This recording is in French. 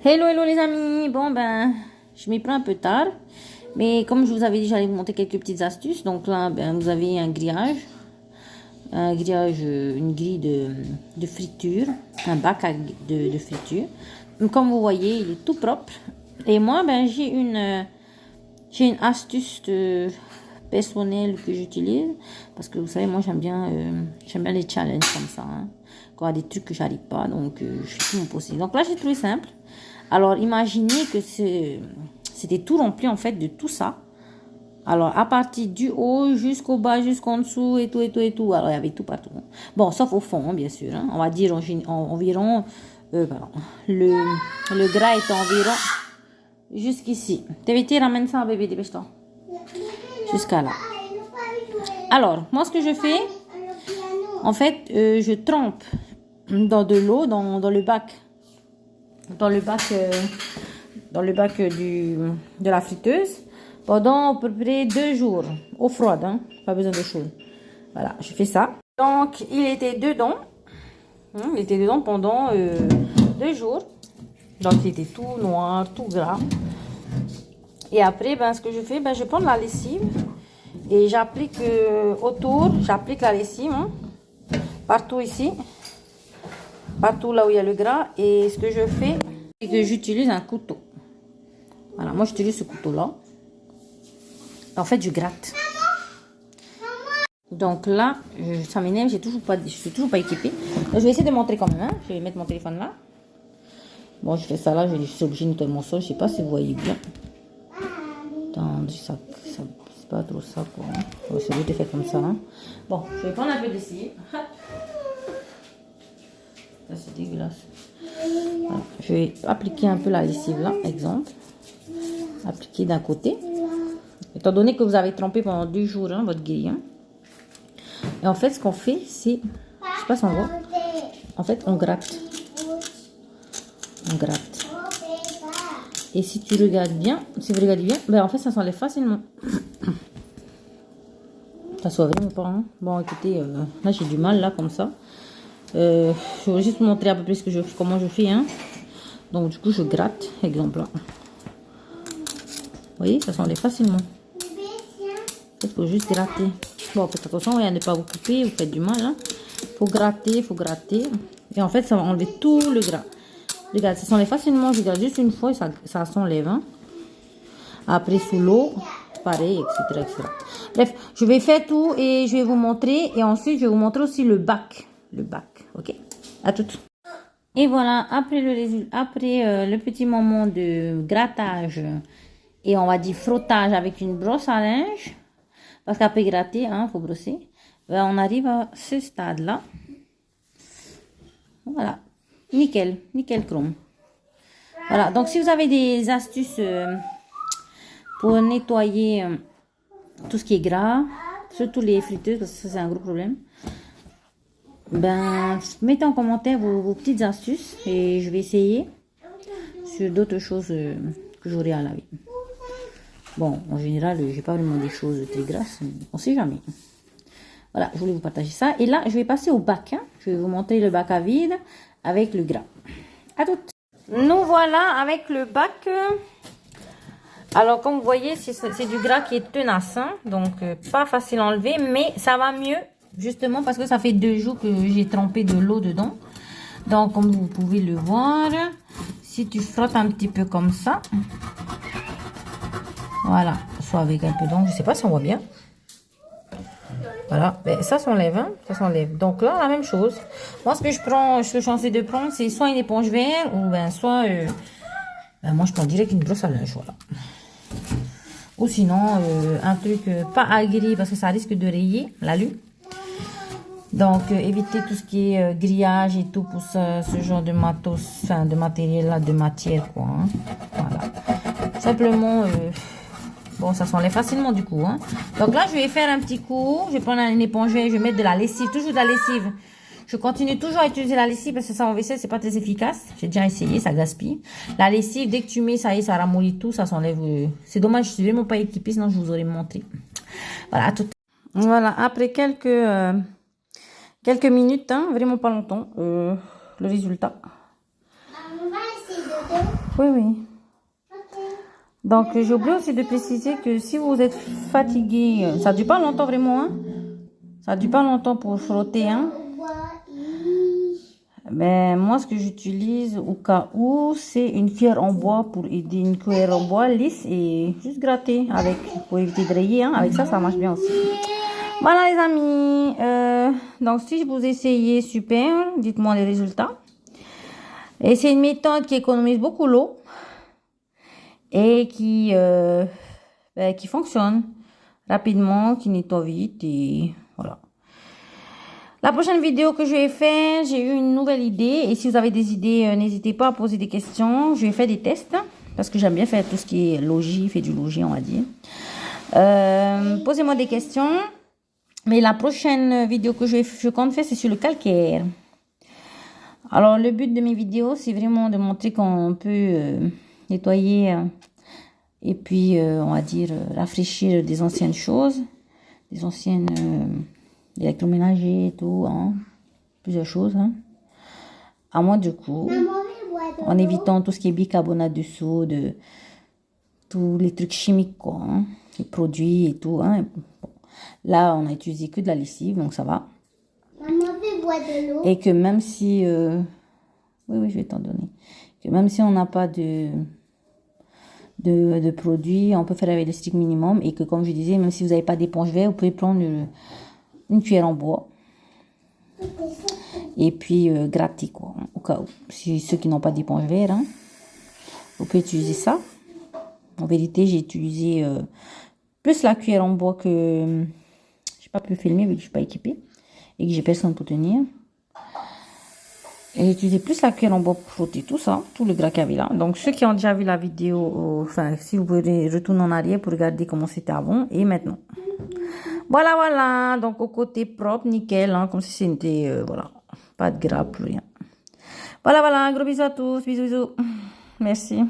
Hello, hello les amis. Bon, ben, je m'y prends un peu tard. Mais comme je vous avais dit, j'allais vous montrer quelques petites astuces. Donc là, ben, vous avez un grillage. Une grille de friture. Un bac de friture. Comme vous voyez, il est tout propre. Et moi, ben, j'ai une astuce personnelle que j'utilise. Parce que vous savez, moi, j'aime bien les challenges comme ça. Hein. Quand il y a des trucs que j'arrive pas, donc je fais tout mon possible. Donc là, j'ai trouvé simple. Alors, imaginez que c'était tout rempli, en fait, de tout ça. Alors, à partir du haut jusqu'au bas, jusqu'en dessous, et tout, et tout, et tout. Alors, il y avait tout partout. Bon, sauf au fond, hein, bien sûr. Hein. On va dire environ... pardon. Le gras est environ jusqu'ici. TVT, ramène ça, bébé, dépêche-toi. Jusqu'à là. Alors, moi, ce que je fais, en fait, je trempe dans de l'eau, dans le bac. Dans le bac de la friteuse pendant à peu près 2 jours. Eau froide, hein, pas besoin de chaude. Voilà, je fais ça. Donc, il était dedans. Il était dedans pendant 2 jours. Donc, il était tout noir, tout gras. Et après, ben, ce que je fais, ben, je prends de la lessive et j'applique autour, j'applique la lessive hein, partout ici. Partout là où il y a le gras. Et ce que je fais, c'est que j'utilise un couteau. Voilà, moi j'utilise ce couteau-là. En fait, je gratte. Donc là, ça m'énerve, je suis toujours pas équipée. Je vais essayer de montrer quand même. Hein. Je vais mettre mon téléphone là. Bon, je fais ça là, je suis obligée de nettoyer mon sol. Je sais pas si vous voyez bien. Attendez, ça c'est pas trop ça quoi. Hein. C'est juste fait comme ça. Hein. Bon, je vais prendre un peu d'essai. Ça c'est dégueulasse. Voilà. Je vais appliquer un peu la lessive là, exemple. Appliquer d'un côté. Étant donné que vous avez trempé pendant 2 jours hein, votre grille. Hein. Et en fait, ce qu'on fait, c'est... Je sais pas si on voit. En fait, on gratte. On gratte. Et si tu regardes bien, si vous regardez bien, ben en fait, ça s'enlève facilement. Ça soit vraiment pas. Hein. Bon, écoutez, là, j'ai du mal, là, comme ça. Je vais juste vous montrer à peu près comment je fais. Hein. Donc, du coup, je gratte, exemple là. Vous voyez, ça s'enlève facilement. Il faut juste gratter. Bon, faites attention à ne pas vous couper, vous faites du mal. Hein. Faut gratter, faut gratter. Et en fait, ça va enlever tout le gras. Regarde, ça s'enlève facilement. Je regarde juste une fois et ça s'enlève. Hein. Après, sous l'eau, pareil, etc., etc. Bref, je vais faire tout et je vais vous montrer. Et ensuite, je vais vous montrer aussi le bac. Le bac, ok? À tout. Et voilà, après le petit moment de grattage et on va dire frottage avec une brosse à linge, parce qu'après gratter, hein, faut brosser, ben, on arrive à ce stade-là. Voilà, nickel, nickel chrome. Voilà, donc si vous avez des astuces pour nettoyer tout ce qui est gras, surtout les friteuses, parce que ça c'est un gros problème, ben, mettez en commentaire vos petites astuces et je vais essayer sur d'autres choses que j'aurai à laver. Bon, en général, j'ai pas vraiment des choses très grasses, mais on sait jamais. Voilà, je voulais vous partager ça. Et là, je vais passer au bac. Hein. Je vais vous montrer le bac à vide avec le gras. À toutes. Nous voilà avec le bac. Alors, comme vous voyez, c'est du gras qui est tenace. Hein. Donc, pas facile à enlever, mais ça va mieux. Justement parce que ça fait 2 jours que j'ai trempé de l'eau dedans. Donc, comme vous pouvez le voir, si tu frottes un petit peu comme ça. Voilà, soit avec un peu d'encre, je sais pas si on voit bien. Voilà, ben, ça s'enlève, hein, ça s'enlève. Donc là, la même chose. Moi, ce que je suis censée de prendre, c'est soit une éponge verte ou ben soit, ben, moi je prends direct une brosse à linge, voilà. Ou sinon, un truc pas agréé parce que ça risque de rayer l'alu. Donc, évitez tout ce qui est grillage et tout pour ce genre de matos, enfin de matériel là, de matière quoi. Hein. Voilà. Simplement. Bon, ça s'enlève facilement du coup. Hein. Donc là, je vais faire un petit coup. Je vais prendre une éponge, je vais mettre de la lessive, toujours de la lessive. Je continue toujours à utiliser la lessive parce que ça en vaisselle, c'est pas très efficace. J'ai déjà essayé, ça gaspille. La lessive, dès que tu mets, ça y est, ça ramollit tout, ça s'enlève. C'est dommage, je suis vraiment pas équipée, sinon je vous aurais montré. Voilà, tout. Voilà, après quelques minutes, hein, vraiment pas longtemps, le résultat. Oui, oui. Donc, j'ai oublié aussi de préciser que si vous êtes fatigué, ça ne dure pas longtemps vraiment, hein. Ça ne dure pas longtemps pour frotter, hein. Ben, moi, ce que j'utilise au cas où, c'est une cuillère en bois pour aider, une cuillère en bois lisse et juste gratter avec, pour éviter de rayer, hein. Avec ça, ça marche bien aussi. Voilà, les amis. Donc, si je vous ai essayé, super. Dites-moi les résultats. Et c'est une méthode qui économise beaucoup l'eau et qui fonctionne rapidement, qui nettoie vite et voilà. La prochaine vidéo que je vais faire, j'ai eu une nouvelle idée. Et si vous avez des idées, n'hésitez pas à poser des questions. Je vais faire des tests parce que j'aime bien faire tout ce qui est logis, fait du logis, on va dire. Posez-moi des questions. Mais la prochaine vidéo que je compte faire, c'est sur le calcaire. Alors, le but de mes vidéos, c'est vraiment de montrer qu'on peut nettoyer et puis, on va dire, rafraîchir des anciennes choses, des anciennes électroménagers et tout, hein, plusieurs choses, hein. À moins du coup, en évitant tout ce qui est bicarbonate de soude, tous les trucs chimiques, quoi, hein, les produits et tout, hein. Bon. Là, on a utilisé que de la lessive, donc ça va. Et que même si... oui, je vais t'en donner. Que même si on n'a pas de produits, on peut faire avec le strict minimum. Et que, comme je disais, même si vous n'avez pas d'éponge verte, vous pouvez prendre une cuillère en bois. Et puis, gratter, quoi, au cas où. Si ceux qui n'ont pas d'éponge verte, hein, vous pouvez utiliser ça. En vérité, j'ai utilisé plus la cuillère en bois que... je n'ai pas pu filmer vu que je ne suis pas équipée. Et que j'ai personne pour tenir. Et j'ai utilisé plus la cuillère en bois pour frotter tout ça, tout le gras qu'il y avait là. Donc, ceux qui ont déjà vu la vidéo, enfin, si vous pouvez retourner en arrière pour regarder comment c'était avant et maintenant. Voilà, voilà. Donc, au côté propre, nickel, hein, comme si c'était, voilà, pas de gras, plus rien. Voilà, voilà. Gros bisous à tous. Bisous, bisous. Merci.